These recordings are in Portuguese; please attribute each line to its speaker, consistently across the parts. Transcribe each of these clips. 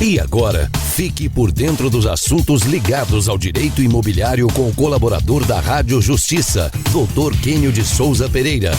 Speaker 1: E agora, fique por dentro dos assuntos ligados ao direito imobiliário com o colaborador da Rádio Justiça, Dr. Quênio de Souza Pereira.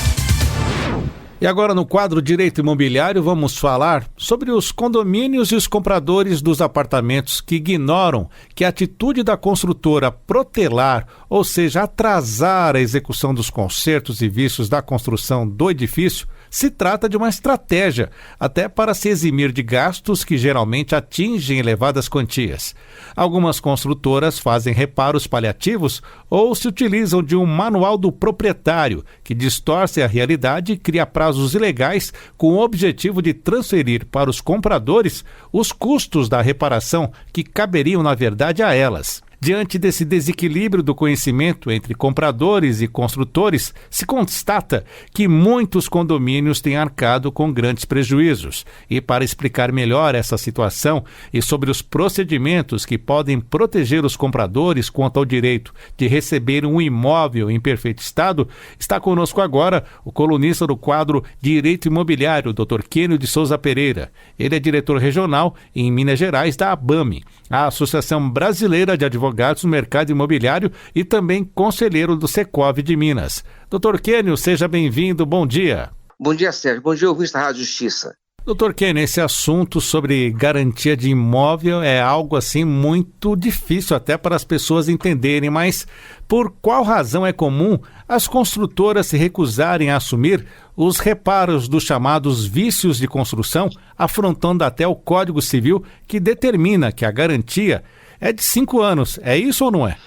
Speaker 2: E agora no quadro Direito Imobiliário vamos falar sobre os condomínios e os compradores dos apartamentos que ignoram que a atitude da construtora protelar, ou seja, atrasar a execução dos consertos e vícios da construção do edifício, se trata de uma estratégia, até para se eximir de gastos que geralmente atingem elevadas quantias. Algumas construtoras fazem reparos paliativos ou se utilizam de um manual do proprietário, que distorce a realidade e cria prazos ilegais com o objetivo de transferir para os compradores os custos da reparação que caberiam, na verdade, a elas. Diante desse desequilíbrio do conhecimento entre compradores e construtores, se constata que muitos condomínios têm arcado com grandes prejuízos. E para explicar melhor essa situação e sobre os procedimentos que podem proteger os compradores quanto ao direito de receber um imóvel em perfeito estado, está conosco agora o colunista do quadro Direito Imobiliário, Dr. Quênio de Souza Pereira. Ele é diretor regional em Minas Gerais da ABAME, a Associação Brasileira de Advogados no Mercado Imobiliário, e também conselheiro do Secov de Minas. Dr. Quênio, seja bem-vindo, bom dia.
Speaker 3: Bom dia, Sérgio. Bom dia, ouvinte da Rádio Justiça.
Speaker 2: Dr. Quênio, esse assunto sobre garantia de imóvel é algo assim muito difícil até para as pessoas entenderem, mas por qual razão é comum as construtoras se recusarem a assumir os reparos dos chamados vícios de construção, afrontando até o Código Civil, que determina que a garantia é de 5 anos, é isso ou não é?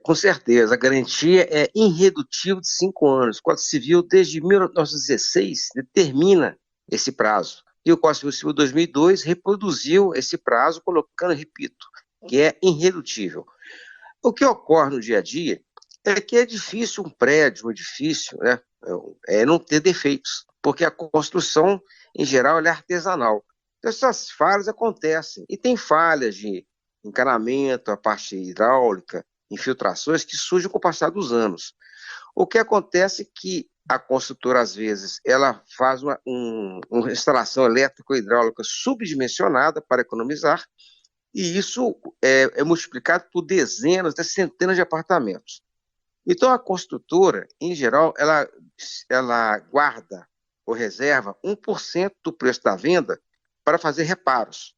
Speaker 3: Com certeza, a garantia é irredutível de 5 anos. O Código Civil, desde 1916, determina esse prazo. E o Código Civil 2002 reproduziu esse prazo, colocando, repito, que é irredutível. O que ocorre no dia a dia é que é difícil um prédio, um edifício, né, não ter defeitos, porque a construção, em geral, ela é artesanal. Então, essas falhas acontecem, e tem falhas de encanamento, a parte hidráulica, infiltrações que surgem com o passar dos anos. O que acontece é que a construtora, às vezes, ela faz uma instalação elétrico-hidráulica subdimensionada para economizar, e isso é multiplicado por dezenas, até centenas de apartamentos. Então, a construtora, em geral, ela guarda ou reserva 1% do preço da venda para fazer reparos.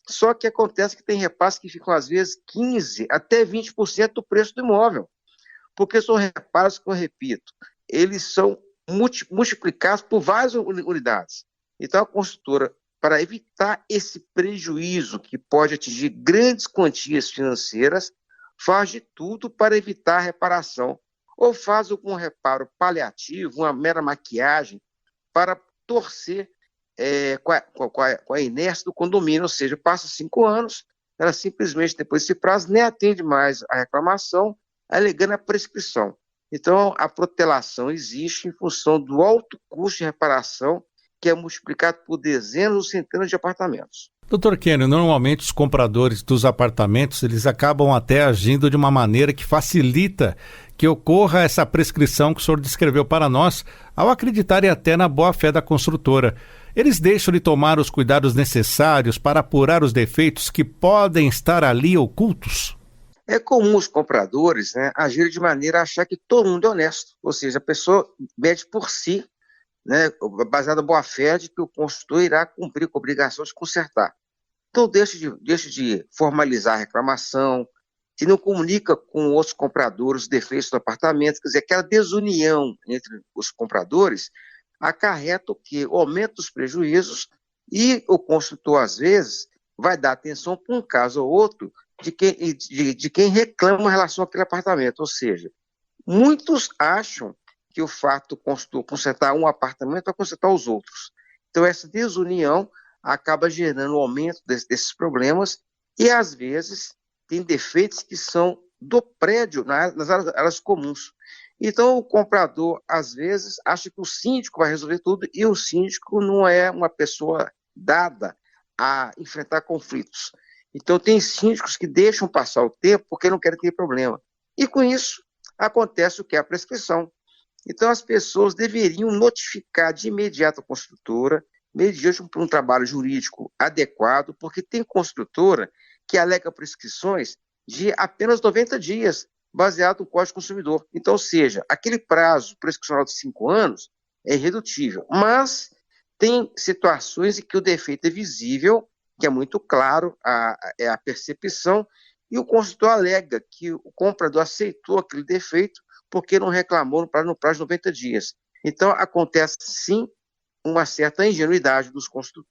Speaker 3: Só que acontece que tem reparos que ficam, às vezes, 15% até 20% do preço do imóvel, porque são reparos que, eu repito, eles são multiplicados por várias unidades. Então, a construtora, para evitar esse prejuízo que pode atingir grandes quantias financeiras, faz de tudo para evitar a reparação, ou faz algum reparo paliativo, uma mera maquiagem, para torcer com a inércia do condomínio, ou seja, passa 5 anos, ela simplesmente, depois desse prazo, nem atende mais a reclamação, alegando a prescrição. Então, a protelação existe em função do alto custo de reparação, que é multiplicado por dezenas ou centenas de apartamentos.
Speaker 2: Dr. Quênio, normalmente os compradores dos apartamentos, eles acabam até agindo de uma maneira que facilita que ocorra essa prescrição que o senhor descreveu para nós, ao acreditarem até na boa-fé da construtora. Eles deixam de tomar os cuidados necessários para apurar os defeitos que podem estar ali ocultos?
Speaker 3: É comum os compradores, né, agirem de maneira a achar que todo mundo é honesto, ou seja, a pessoa mede por si, né, baseada na boa-fé de que o construtor irá cumprir com a obrigação de consertar. Então deixa de formalizar a reclamação e não comunica com outros compradores os defeitos do apartamento, quer dizer, aquela desunião entre os compradores acarreta o quê? O aumento dos prejuízos, e o construtor, às vezes, vai dar atenção para um caso ou outro de quem reclama em relação àquele apartamento. Ou seja, muitos acham que o fato de construtor consertar um apartamento vai consertar os outros. Então, essa desunião acaba gerando um aumento desses problemas e, às vezes, tem defeitos que são do prédio, nas áreas comuns. Então, o comprador, às vezes, acha que o síndico vai resolver tudo, e o síndico não é uma pessoa dada a enfrentar conflitos. Então, tem síndicos que deixam passar o tempo porque não querem ter problema. E, com isso, acontece o que é a prescrição. Então, as pessoas deveriam notificar de imediato a construtora mediante um trabalho jurídico adequado, porque tem construtora que alega prescrições de apenas 90 dias, baseado no Código do Consumidor. Então, ou seja, aquele prazo prescricional de 5 anos é irredutível, mas tem situações em que o defeito é visível, que é muito claro, é a percepção, e o construtor alega que o comprador aceitou aquele defeito porque não reclamou no prazo de 90 dias. Então, acontece, sim, uma certa ingenuidade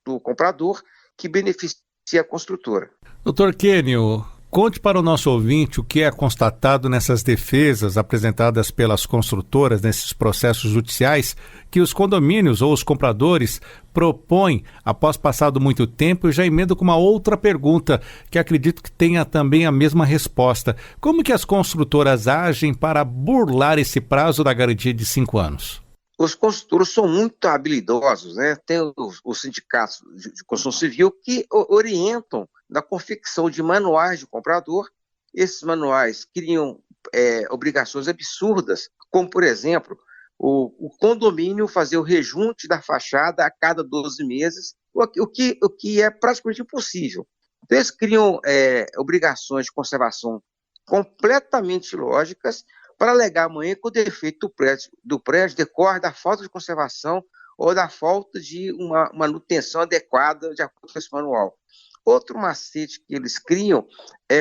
Speaker 3: do comprador que beneficia a construtora.
Speaker 2: Doutor Quênio, conte para o nosso ouvinte o que é constatado nessas defesas apresentadas pelas construtoras nesses processos judiciais que os condomínios ou os compradores propõem após passado muito tempo. E já emendo com uma outra pergunta que acredito que tenha também a mesma resposta. Como que as construtoras agem para burlar esse prazo da garantia de 5 anos?
Speaker 3: Os construtores são muito habilidosos, né? Tem os sindicatos de construção civil que orientam na confecção de manuais de comprador. Esses manuais criam obrigações absurdas, como, por exemplo, o condomínio fazer o rejunte da fachada a cada 12 meses, o que é praticamente impossível. Então, eles criam obrigações de conservação completamente ilógicas, para alegar amanhã que o defeito do prédio decorre da falta de conservação ou da falta de uma manutenção adequada de acordo com esse manual. Outro macete que eles criam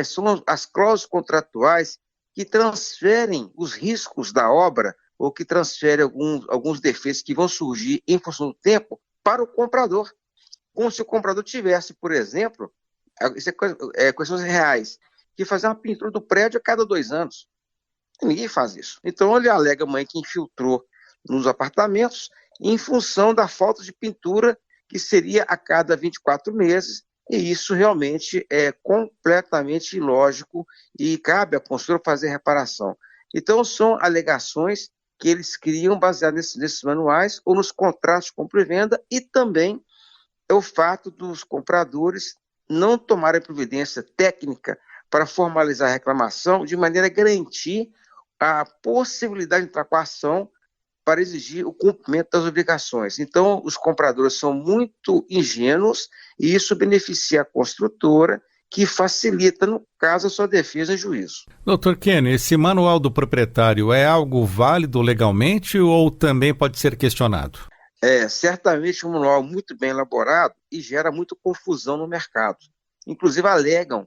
Speaker 3: são as cláusulas contratuais que transferem os riscos da obra ou que transferem alguns defeitos que vão surgir em função do tempo para o comprador. Como se o comprador tivesse, por exemplo, isso questões reais, que fazer uma pintura do prédio a cada 2 anos. Ninguém faz isso. Então, ele alega a mãe que infiltrou nos apartamentos em função da falta de pintura, que seria a cada 24 meses, e isso realmente é completamente ilógico e cabe à construtora fazer reparação. Então, são alegações que eles criam baseadas nesses manuais ou nos contratos de compra e venda, e também é o fato dos compradores não tomarem providência técnica para formalizar a reclamação, de maneira a garantir a possibilidade de entrar com a ação para exigir o cumprimento das obrigações. Então, os compradores são muito ingênuos e isso beneficia a construtora, que facilita, no caso, a sua defesa em juízo.
Speaker 2: Doutor Quênio, esse manual do proprietário é algo válido legalmente ou também pode ser questionado?
Speaker 3: Certamente um manual muito bem elaborado e gera muita confusão no mercado. Inclusive, alegam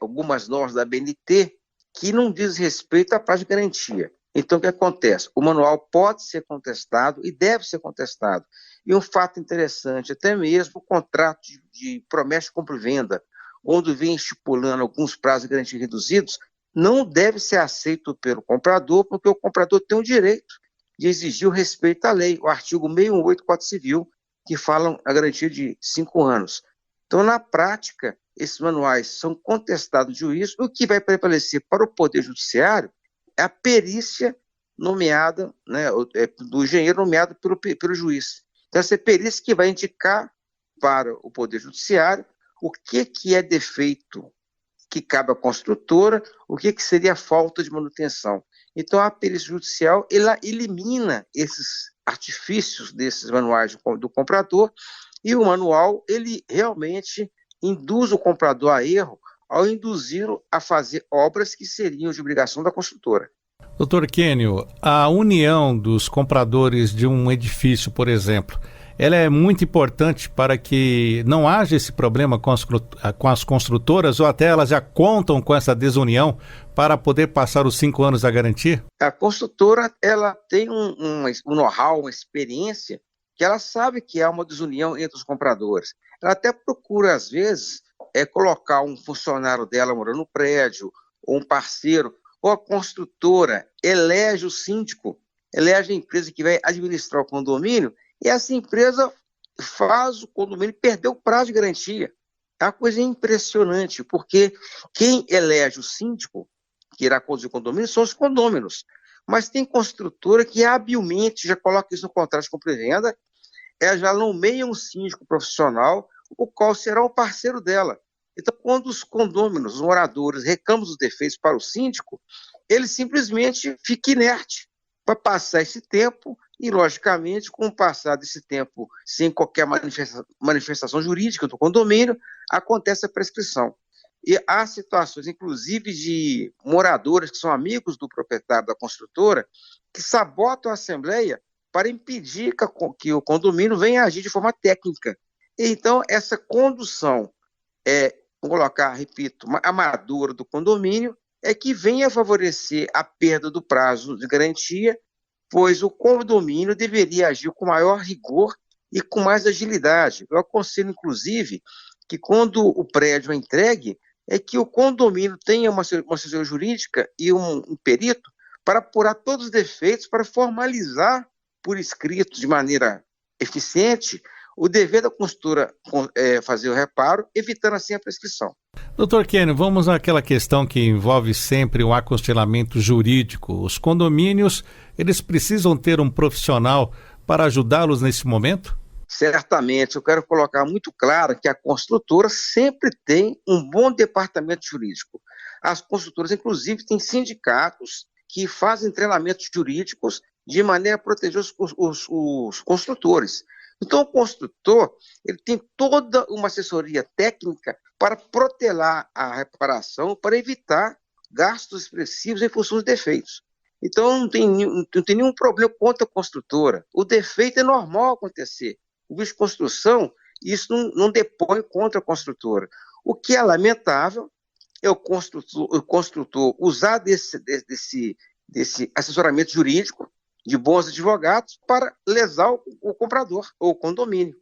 Speaker 3: algumas normas da BNT que não diz respeito à prazo de garantia. Então, o que acontece? O manual pode ser contestado e deve ser contestado. E um fato interessante, até mesmo o contrato de promessa de compra e venda, onde vem estipulando alguns prazos de garantia reduzidos, não deve ser aceito pelo comprador, porque o comprador tem o direito de exigir o respeito à lei, o artigo 618 do Código Civil, que fala a garantia de 5 anos. Então, na prática, esses manuais são contestados de juízo. O que vai prevalecer para o Poder Judiciário é a perícia nomeada, né, do engenheiro nomeado pelo juiz. Então, essa perícia que vai indicar para o Poder Judiciário o que é defeito que cabe à construtora, o que seria falta de manutenção. Então, a perícia judicial ela elimina esses artifícios desses manuais do comprador, e o manual ele realmente induz o comprador a erro ao induzir-o a fazer obras que seriam de obrigação da construtora.
Speaker 2: Doutor Quênio, a união dos compradores de um edifício, por exemplo, ela é muito importante para que não haja esse problema com as construtoras, ou até elas já contam com essa desunião para poder passar os 5 anos da garantia?
Speaker 3: A construtora ela tem um know-how, uma experiência, que ela sabe que há uma desunião entre os compradores. Ela até procura, às vezes, colocar um funcionário dela morando no prédio, ou um parceiro, ou a construtora elege o síndico, elege a empresa que vai administrar o condomínio, e essa empresa faz o condomínio perder o prazo de garantia. É uma coisa impressionante, porque quem elege o síndico, que irá conduzir o condomínio, são os condôminos. Mas tem construtora que habilmente já coloca isso no contrato de compra e venda, já nomeia um síndico profissional, o qual será o parceiro dela. Então, quando os condôminos, os moradores, reclamam dos defeitos para o síndico, ele simplesmente fica inerte para passar esse tempo e, logicamente, com o passar desse tempo, sem qualquer manifestação jurídica do condomínio, acontece a prescrição. E há situações, inclusive, de moradores que são amigos do proprietário da construtora, que sabotam a assembleia para impedir que o condomínio venha agir de forma técnica. Então, essa condução, vou colocar, repito, amadora do condomínio, é que venha favorecer a perda do prazo de garantia, pois o condomínio deveria agir com maior rigor e com mais agilidade. Eu aconselho, inclusive, que quando o prédio é entregue, é que o condomínio tenha uma assessoria jurídica e um perito para apurar todos os defeitos, para formalizar por escrito, de maneira eficiente, o dever da construtora fazer o reparo, evitando assim a prescrição.
Speaker 2: Doutor Kênio, vamos àquela questão que envolve sempre o aconselhamento jurídico. Os condomínios, eles precisam ter um profissional para ajudá-los nesse momento?
Speaker 3: Certamente, eu quero colocar muito claro que a construtora sempre tem um bom departamento jurídico. As construtoras, inclusive, têm sindicatos que fazem treinamentos jurídicos de maneira a proteger os construtores. Então, o construtor ele tem toda uma assessoria técnica para protelar a reparação, para evitar gastos expressivos em função dos defeitos. Então, não tem nenhum problema contra a construtora. O defeito é normal acontecer. O visto de construção, isso não depõe contra a construtora. O que é lamentável é o construtor usar desse assessoramento jurídico de bons advogados para lesar o comprador ou o condomínio.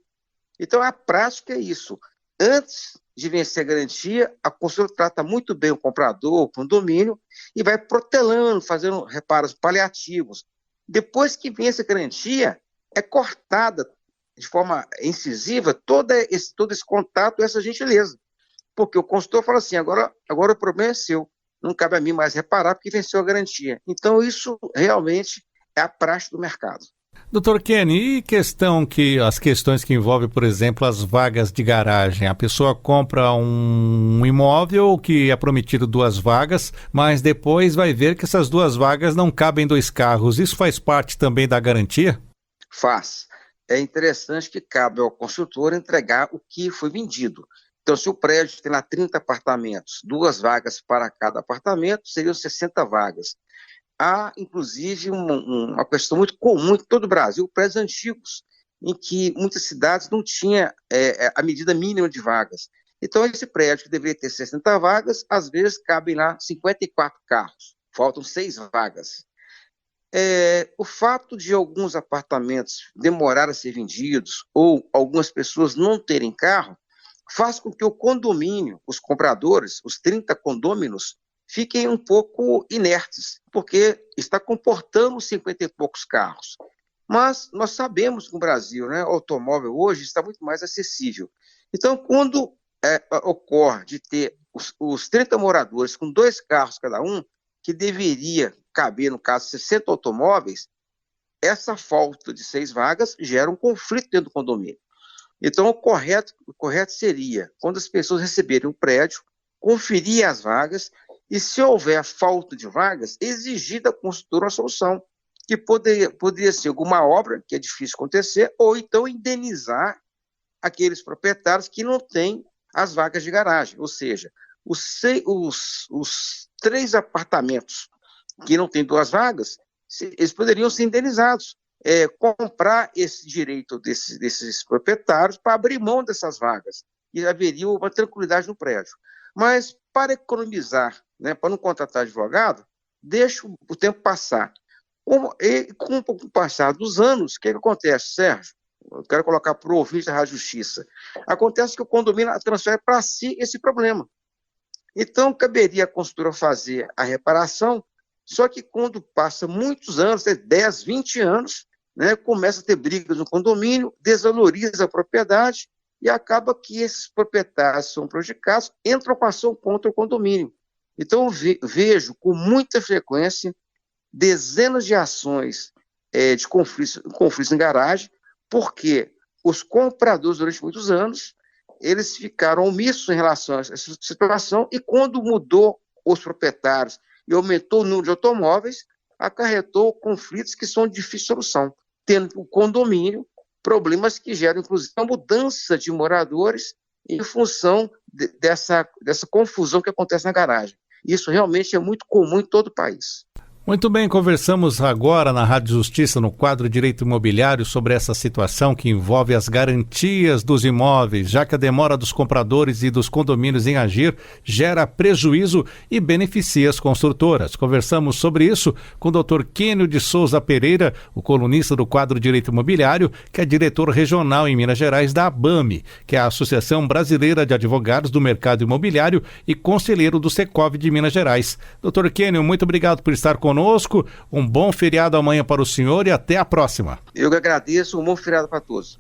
Speaker 3: Então, a prática é isso. Antes de vencer a garantia, a construtora trata muito bem o comprador, o condomínio, e vai protelando, fazendo reparos paliativos. Depois que vence a garantia, é cortada de forma incisiva todo esse contato, essa gentileza. Porque o consultor fala assim, agora o problema é seu, não cabe a mim mais reparar porque venceu a garantia. Então isso realmente é a praxe do mercado.
Speaker 2: Doutor Kenny, e as questões que envolvem, por exemplo, as vagas de garagem? A pessoa compra um imóvel que é prometido 2 vagas, mas depois vai ver que essas 2 vagas não cabem 2 carros. Isso faz parte também da garantia?
Speaker 3: Faz. É interessante que cabe ao construtor entregar o que foi vendido. Então, se o prédio tem lá 30 apartamentos, 2 vagas para cada apartamento, seriam 60 vagas. Há, inclusive, uma questão muito comum em todo o Brasil, prédios antigos, em que muitas cidades não tinham a medida mínima de vagas. Então, esse prédio que deveria ter 60 vagas, às vezes cabem lá 54 carros, faltam 6 vagas. O fato de alguns apartamentos demorarem a ser vendidos ou algumas pessoas não terem carro faz com que o condomínio, os compradores, os 30 condôminos, fiquem um pouco inertes, porque está comportando 50 e poucos carros. Mas nós sabemos que no Brasil, o automóvel hoje está muito mais acessível. Então, quando ocorre de ter os 30 moradores com 2 carros cada um, que deveria caber, no caso, 60 automóveis, essa falta de 6 vagas gera um conflito dentro do condomínio. Então, o correto seria, quando as pessoas receberem o prédio, conferir as vagas e, se houver falta de vagas, exigir da construtora uma solução, que poderia ser alguma obra, que é difícil acontecer, ou então indenizar aqueles proprietários que não têm as vagas de garagem. Ou seja, os 3 apartamentos que não têm 2 vagas, eles poderiam ser indenizados. Comprar esse direito desses proprietários para abrir mão dessas vagas, e haveria uma tranquilidade no prédio. Mas, para economizar, para não contratar advogado, deixa o tempo passar. Com o passar dos anos, o que acontece, Sérgio? Eu quero colocar para o ouvinte da Rádio Justiça. Acontece que o condomínio transfere para si esse problema. Então, caberia a construtora fazer a reparação, só que quando passa muitos anos, 10, 20 anos, começa a ter brigas no condomínio, desvaloriza a propriedade e acaba que esses proprietários são prejudicados, entram com ação contra o condomínio. Então, vejo com muita frequência dezenas de ações de conflitos em garagem, porque os compradores, durante muitos anos, eles ficaram omissos em relação a essa situação, e quando mudou os proprietários e aumentou o número de automóveis, acarretou conflitos que são de difícil solução. tendo o condomínio problemas que geram, inclusive, a mudança de moradores em função dessa confusão que acontece na garagem. Isso realmente é muito comum em todo o país.
Speaker 2: Muito bem, conversamos agora na Rádio Justiça, no quadro Direito Imobiliário, sobre essa situação que envolve as garantias dos imóveis, já que a demora dos compradores e dos condomínios em agir gera prejuízo e beneficia as construtoras. Conversamos sobre isso com o Dr. Quênio de Souza Pereira, o colunista do quadro Direito Imobiliário, que é diretor regional em Minas Gerais da ABAME, que é a Associação Brasileira de Advogados do Mercado Imobiliário, e conselheiro do Secov de Minas Gerais. Dr. Quênio, muito obrigado por estar conosco. Um bom feriado amanhã para o senhor e até a próxima.
Speaker 3: Eu que agradeço, um bom feriado para todos.